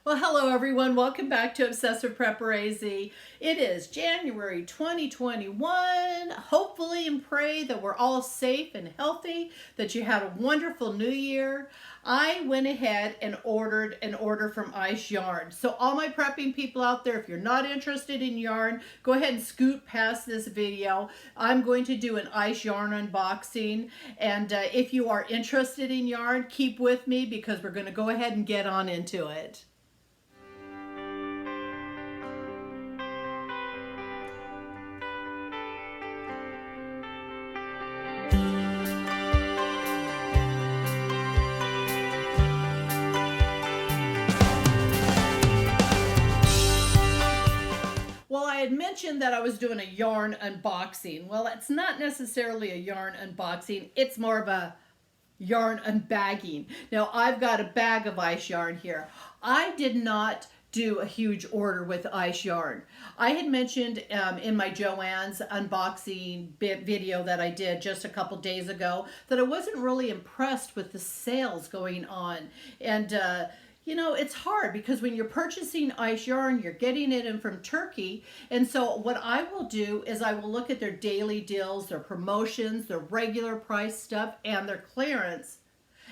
Well, hello everyone. Welcome back to Obsessive Preparazy. It is January 2021. Hopefully and pray that we're all safe and healthy, that you had a wonderful new year. I went ahead and ordered an order from Ice Yarn. So all my prepping people out there, if you're not interested in yarn, go ahead and scoot past this video. I'm going to do an Ice Yarn unboxing. And if you are interested in yarn, keep with me because we're going to go ahead and get on into it. Well, I had mentioned that I was doing a yarn unboxing. Well, it's not necessarily a yarn unboxing. It's more of a yarn unbagging. Now, I've got a bag of Ice Yarn here. I did not do a huge order with Ice Yarn. I had mentioned in my Joann's unboxing video that I did just a couple days ago that I wasn't really impressed with the sales going on. And you know, it's hard because when you're purchasing Ice Yarn, you're getting it in from Turkey. And so what I will do is I will look at their daily deals, their promotions, their regular price stuff, and their clearance.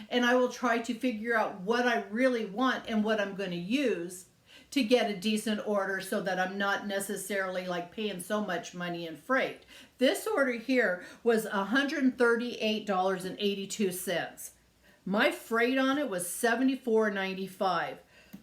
And I will try to figure out what I really want and what I'm going to use to get a decent order so that I'm not necessarily like paying so much money in freight. This order here was $138.82. My freight on it was $74.95.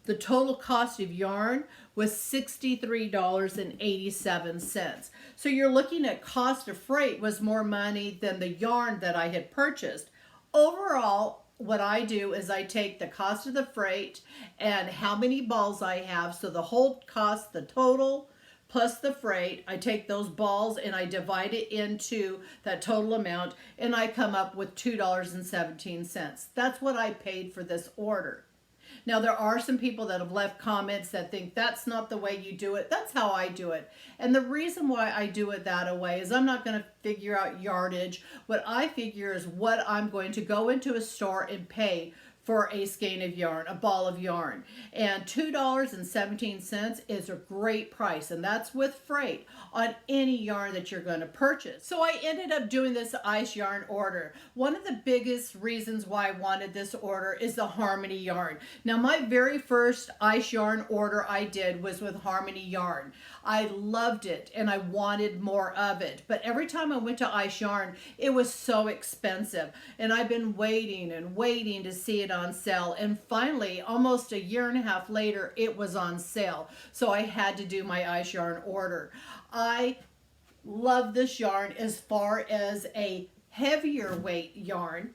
The total cost of yarn was $63.87. So you're looking at cost of freight was more money than the yarn that I had purchased. Overall, what I do is I take the cost of the freight and how many balls I have. So the whole cost, the total, plus the freight, I take those balls and I divide it into that total amount and I come up with $2.17. That's what I paid for this order. Now there are some people that have left comments that think that's not the way you do it. That's how I do it. And the reason why I do it that way is I'm not going to figure out yardage. What I figure is what I'm going to go into a store and pay for a skein of yarn, a ball of yarn. And $2.17 is a great price, and that's with freight on any yarn that you're going to purchase. So I ended up doing this Ice Yarn order. One of the biggest reasons why I wanted this order is the Harmony yarn. Now my very first Ice Yarn order I did was with Harmony yarn. I loved it and I wanted more of it, but every time I went to Ice Yarn, it was so expensive, and I've been waiting and waiting to see it on sale, and finally almost a year and a half later it was on sale, so I had to do my Ice Yarn order. I love this yarn as far as a heavier weight yarn.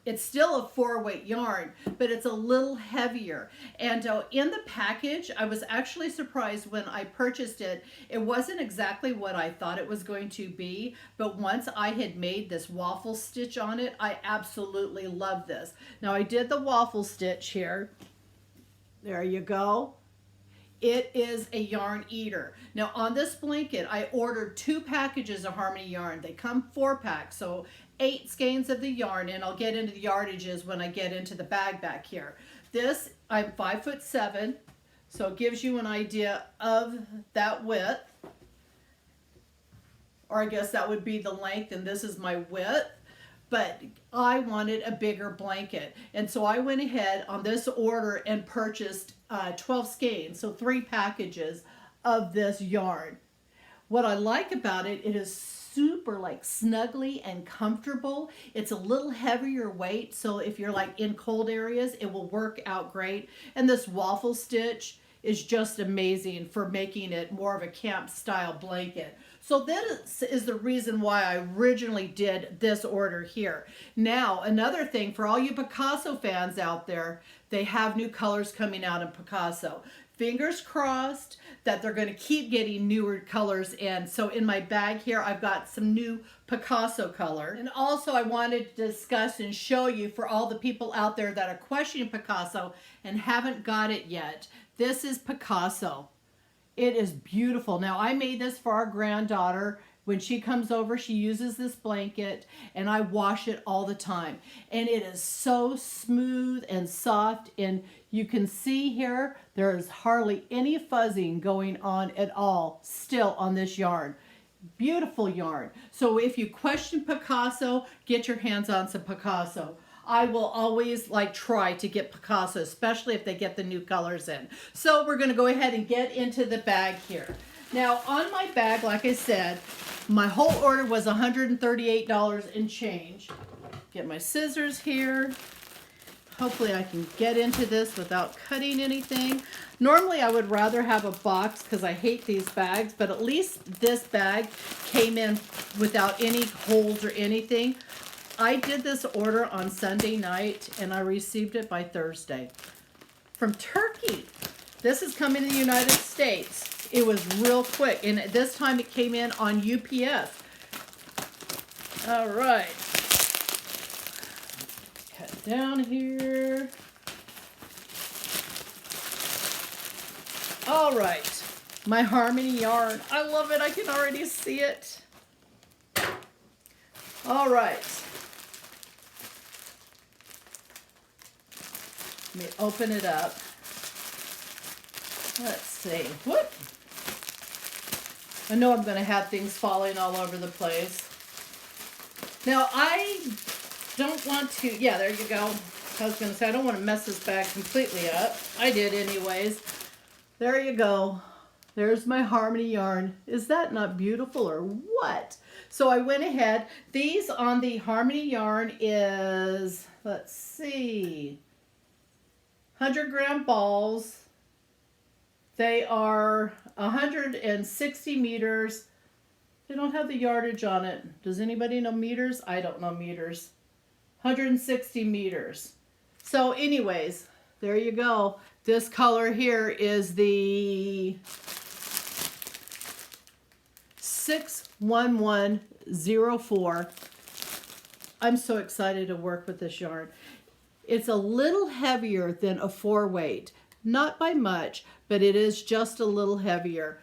It's still a 4-weight yarn, but it's a little heavier. And in the package, I was actually surprised when I purchased it. It wasn't exactly what I thought it was going to be, but once I had made this waffle stitch on it, I absolutely love this. Now I did the waffle stitch here. There you go. It is a yarn eater. Now on this blanket, I ordered 2 packages of Harmony yarn. They come 4-packs, so 8 skeins of the yarn, and I'll get into the yardages when I get into the bag back here. This, I'm 5'7", so it gives you an idea of that width. Or I guess that would be the length, and this is my width. But I wanted a bigger blanket, and so I went ahead on this order and purchased 12 skeins, so 3 packages of this yarn. What I like about it, it is super like snuggly and comfortable. It's a little heavier weight, so if you're like in cold areas, it will work out great. And this waffle stitch is just amazing for making it more of a camp style blanket. So this is the reason why I originally did this order here. Now, another thing for all you Picasso fans out there, they have new colors coming out in Picasso. Fingers crossed that they're going to keep getting newer colors in. So in my bag here, I've got some new Picasso color. And also I wanted to discuss and show you for all the people out there that are questioning Picasso and haven't got it yet. This is Picasso. It is beautiful. Now I made this for our granddaughter When she comes over, she uses this blanket, and I wash it all the time. And it is so smooth and soft, and you can see here, there is hardly any fuzzing going on at all still on this yarn. Beautiful yarn. So if you question Picasso, get your hands on some Picasso. I will always try to get Picasso, especially if they get the new colors in. So we're going to go ahead and get into the bag here. Now on my bag, like I said, my whole order was $138 and change. Get my scissors here. Hopefully I can get into this without cutting anything. Normally I would rather have a box because I hate these bags, but at least this bag came in without any holes or anything. I did this order on Sunday night and I received it by Thursday from Turkey. This is coming to the United States. It was real quick, and this time it came in on UPS. All right. Cut down here. All right. My Harmony yarn. I love it. I can already see it. All right. Let me open it up. Let's see. Whoop. I know I'm going to have things falling all over the place. Now, I don't want to... Yeah, there you go. I was going to say, I don't want to mess this bag completely up. I did anyways. There you go. There's my Harmony yarn. Is that not beautiful or what? So I went ahead. These on the Harmony yarn is, let's see, 100-gram balls. They are 160 meters. They don't have the yardage on it. Does anybody know meters? I don't know meters. 160 meters. So anyways, there you go. This color here is the 61104. I'm so excited to work with this yarn. It's a little heavier than a 4-weight. Not by much, but it is just a little heavier.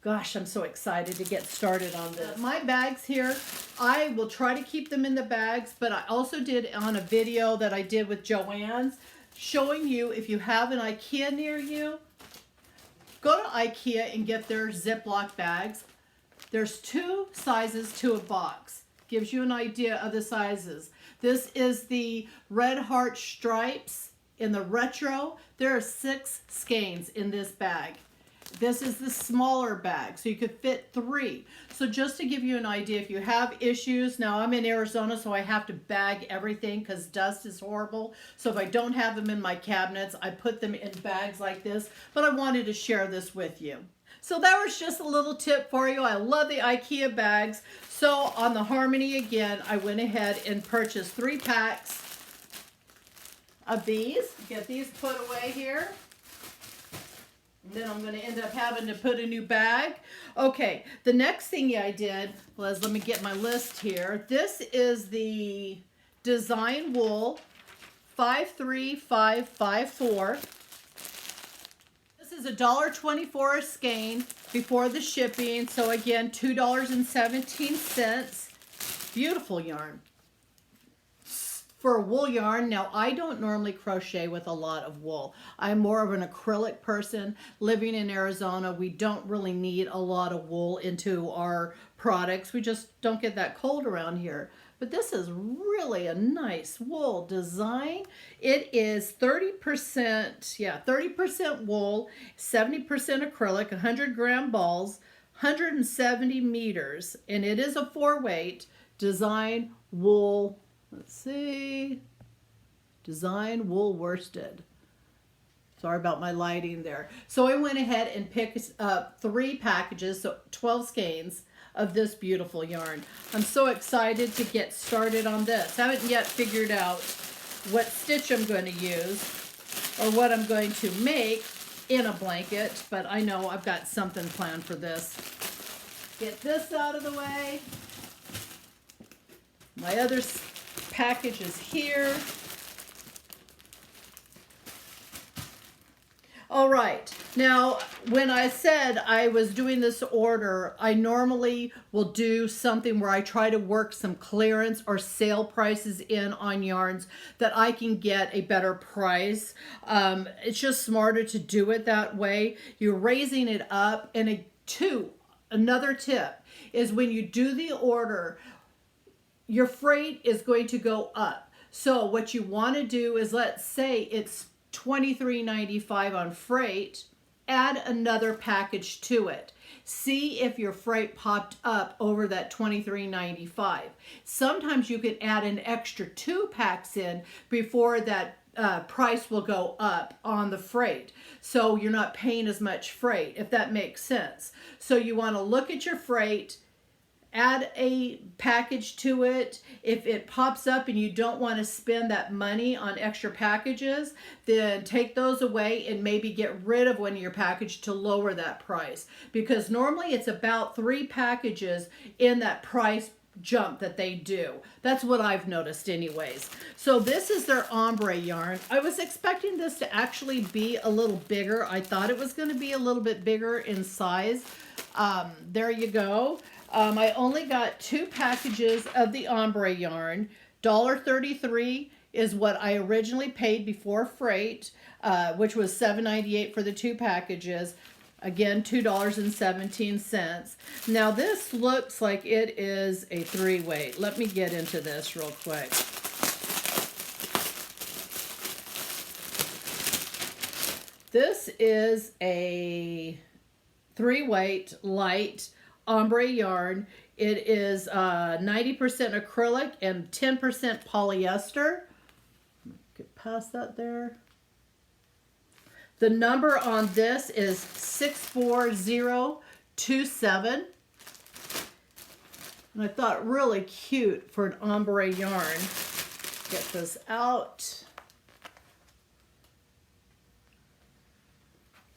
Gosh, I'm so excited to get started on this. My bags here, I will try to keep them in the bags, but I also did on a video that I did with Joann's, showing you if you have an IKEA near you, go to IKEA and get their Ziploc bags. There's 2 sizes to a box. Gives you an idea of the sizes. This is the Red Heart Stripes. In the retro, there are 6 skeins in this bag. This is the smaller bag, so you could fit 3. So just to give you an idea, if you have issues, now I'm in Arizona, so I have to bag everything because dust is horrible. So if I don't have them in my cabinets, I put them in bags like this, but I wanted to share this with you. So that was just a little tip for you. I love the IKEA bags. So on the Harmony again, I went ahead and purchased 3 packs of these. Get these put away here. And then I'm going to end up having to put a new bag. Okay, the next thing I did was, let me get my list here. This is the Design Wool 53554. This is $1.24 a skein before the shipping. So again, $2.17. Beautiful yarn. For wool yarn, now I don't normally crochet with a lot of wool. I'm more of an acrylic person. Living in Arizona, we don't really need a lot of wool into our products. We just don't get that cold around here. But this is really a nice wool design. It is 30%, yeah, 30% wool, 70% acrylic, 100-gram balls, 170 meters, and it is a 4-weight design wool. Let's see, Design Wool Worsted. Sorry about my lighting there. So I went ahead and picked up 3 packages, so 12 skeins of this beautiful yarn. I'm so excited to get started on this. Haven't yet figured out what stitch I'm going to use or what I'm going to make in a blanket, but I know I've got something planned for this. Get this out of the way. My other package is here. All right. Now, when I said I was doing this order, I normally will do something where I try to work some clearance or sale prices in on yarns that I can get a better price. It's just smarter to do it that way. You're raising it up. And another tip is when you do the order, your freight is going to go up. So what you want to do is, let's say it's $23.95 on freight, add another package to it. See if your freight popped up over that $23.95. Sometimes you can add an extra 2 packs in before that price will go up on the freight. So you're not paying as much freight, if that makes sense. So you want to look at your freight, add a package to it. If it pops up and you don't want to spend that money on extra packages, then take those away and maybe get rid of one of your packages to lower that price. Because normally it's about 3 packages in that price jump that they do. That's what I've noticed anyways. So this is their ombre yarn. I was expecting this to actually be a little bigger. I thought it was going to be a little bit bigger in size. There you go. I only got 2 packages of the ombre yarn. $1.33 is what I originally paid before freight, which was $7.98 for the 2 packages. Again, $2.17. Now this looks like it is a 3-weight. Let me get into this real quick. This is a 3-weight light ombre yarn. It is 90% acrylic and 10% polyester. Get past that there. The number on this is 64027. And I thought really cute for an ombre yarn. Get this out.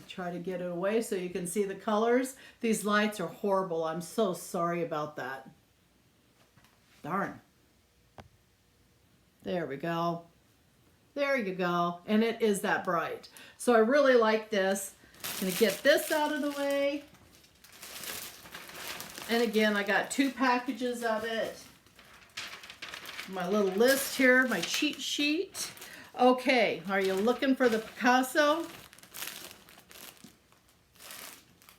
Try to get it away so you can see the colors. These lights are horrible. I'm so sorry about that. Darn. There we go. There you go. And it is that bright. So I really like this. I'm going to get this out of the way. And again, I got 2 packages of it. My little list here, my cheat sheet. Okay, are you looking for the Picasso?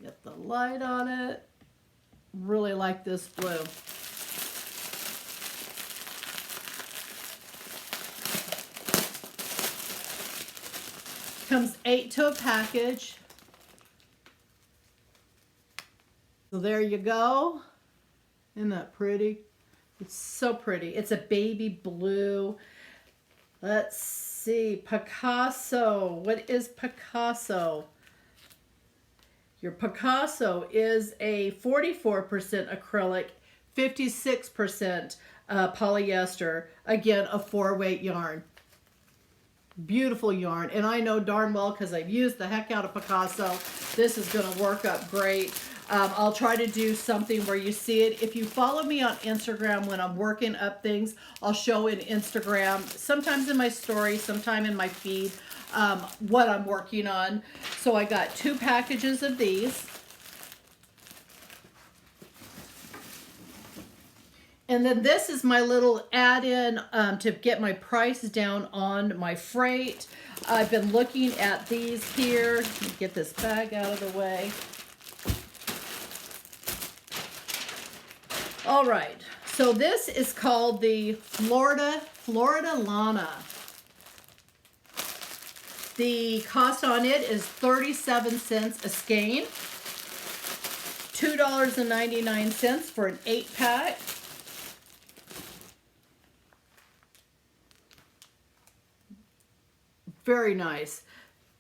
Get the light on it. Really like this blue. Comes 8 to a package. So there you go. Isn't that pretty? It's so pretty. It's a baby blue. Let's see. Picasso. What is Picasso? Your Picasso is a 44% acrylic, 56% polyester. Again, a 4-weight yarn. Beautiful yarn. And I know darn well, because I've used the heck out of Picasso, this is going to work up great. I'll try to do something where you see it. If you follow me on Instagram when I'm working up things, I'll show in Instagram, sometimes in my story, sometime in my feed, what I'm working on. So I got 2 packages of these. And then this is my little add-in to get my price down on my freight. I've been looking at these here. Let me get this bag out of the way. All right, so this is called the Florida Lana. The cost on it is 37 cents a skein, $2.99 for an 8-pack. Very nice.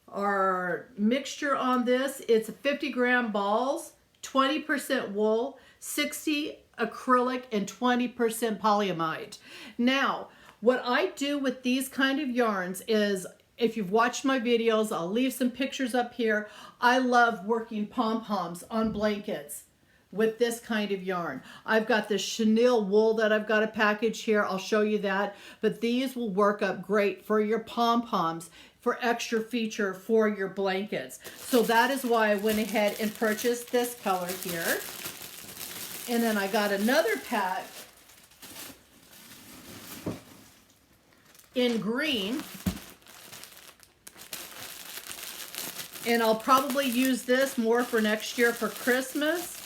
Our mixture on this, it's 50-gram balls, 20% wool, 60 acrylic, and 20% polyamide. Now, what I do with these kind of yarns is, if you've watched my videos, I'll leave some pictures up here. I love working pom-poms on blankets. with this kind of yarn. I've got the chenille wool that I've got a package here. I'll show you that. But these will work up great for your pom-poms, for extra feature for your blankets. So that is why I went ahead and purchased this color here. And then I got another pack in green. And I'll probably use this more for next year for Christmas.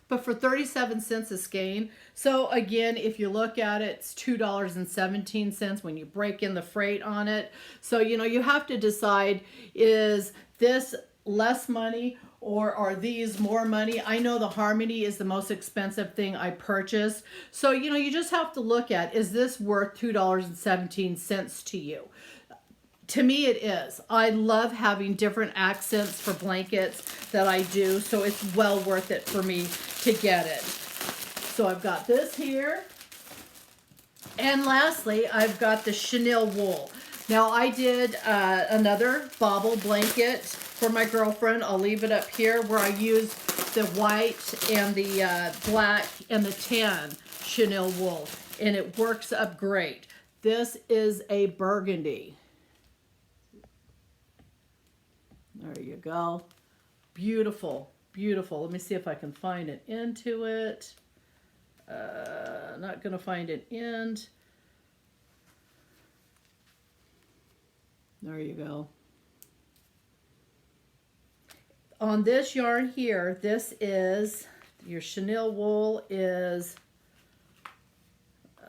But for 37 cents a skein. So again, if you look at it, it's $2.17 when you break in the freight on it. So, you know, you have to decide, is this less money or are these more money? I know the Harmony is the most expensive thing I purchased. So, you know, you just have to look at, is this worth $2.17 to you? To me, it is. I love having different accents for blankets that I do, so it's well worth it for me to get it. So I've got this here. And lastly, I've got the chenille wool. Now, I did another bobble blanket for my girlfriend. I'll leave it up here where I used the white and the black and the tan chenille wool, and it works up great. This is a burgundy. There you go. Beautiful, beautiful. Let me see if I can find an end to it. Not going to find an end. There you go. On this yarn here, this is, your chenille wool is,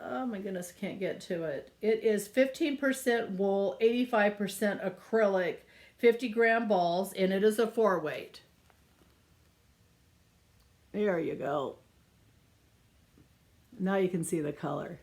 oh my goodness, can't get to it. It is 15% wool, 85% acrylic, 50-gram balls, and it is a 4-weight. There you go. Now you can see the color.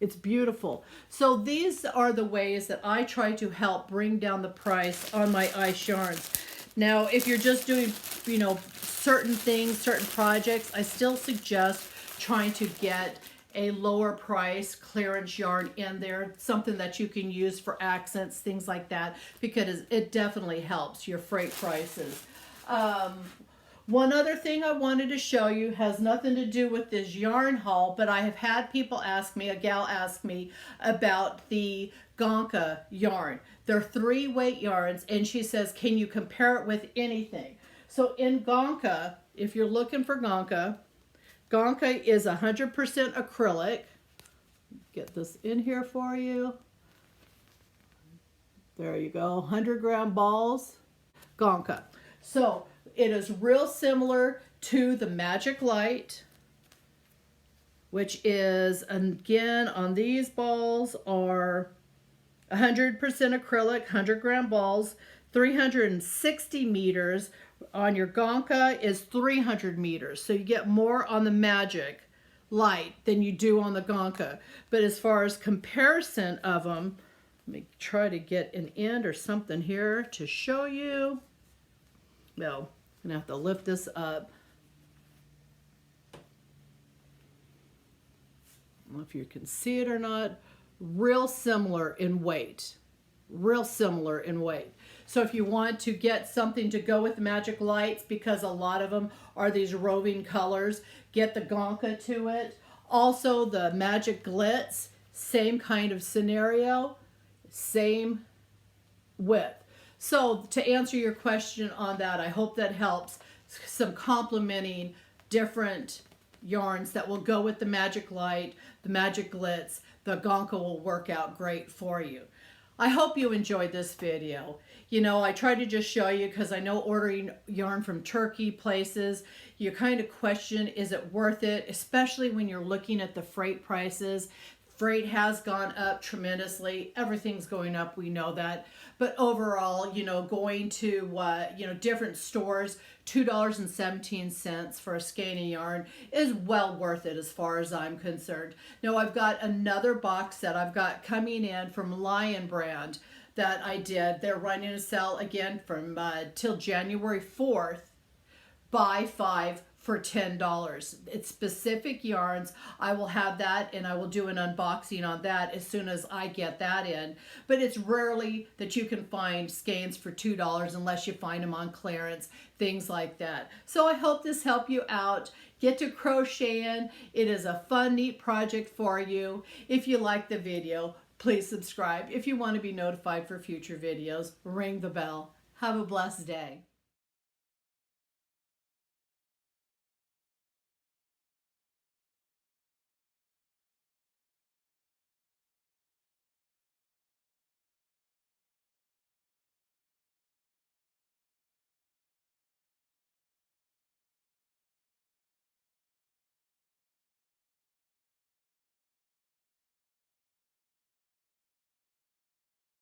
It's beautiful. So these are the ways that I try to help bring down the price on my ice yarns. Now, if you're just doing, you know, certain things, certain projects, I still suggest trying to get a lower price clearance yarn in there, something that you can use for accents, things like that, because it definitely helps your freight prices. One other thing I wanted to show you has nothing to do with this yarn haul, but I have had people ask me, a gal asked me about the Gonka yarn. They're 3-weight yarns, and she says, can you compare it with anything? So in Gonka, if you're looking for Gonka, Gonka is 100% acrylic. Get this in here for you. There you go, 100-gram balls, Gonka. So it is real similar to the Magic Light, which is, again, on these balls are 100% acrylic, 100-gram balls, 360 meters. On your Gonka is 300 meters. So you get more on the Magic Light than you do on the Gonka. But as far as comparison of them, let me try to get an end or something here to show you. No, I'm going to have to lift this up. I don't know if you can see it or not. Real similar in weight. Real similar in weight. So if you want to get something to go with the Magic Lights, because a lot of them are these roving colors, get the Gonka to it. Also the Magic Glitz, same kind of scenario, same width. So to answer your question on that, I hope that helps. Some complementing different yarns that will go with the Magic Light, the Magic Glitz. The Gonka will work out great for you. I hope you enjoyed this video. You know, I try to just show you because I know ordering yarn from Turkey places, you kind of question, is it worth it? Especially when you're looking at the freight prices. Freight has gone up tremendously. Everything's going up, we know that. But overall, you know, going to, you know, different stores, $2.17 for a skein of yarn is well worth it as far as I'm concerned. Now, I've got another box that I've got coming in from Lion Brand that I did. They're running a sale again from till January 4th. Buy 5 for $10. It's specific yarns. I will have that, and I will do an unboxing on that as soon as I get that in. But it's rarely that you can find skeins for $2 unless you find them on clearance, things like that. So I hope this helped you out. Get to crocheting. It is a fun, neat project for you. If you like the video, please subscribe. If you want to be notified for future videos, ring the bell. Have a blessed day.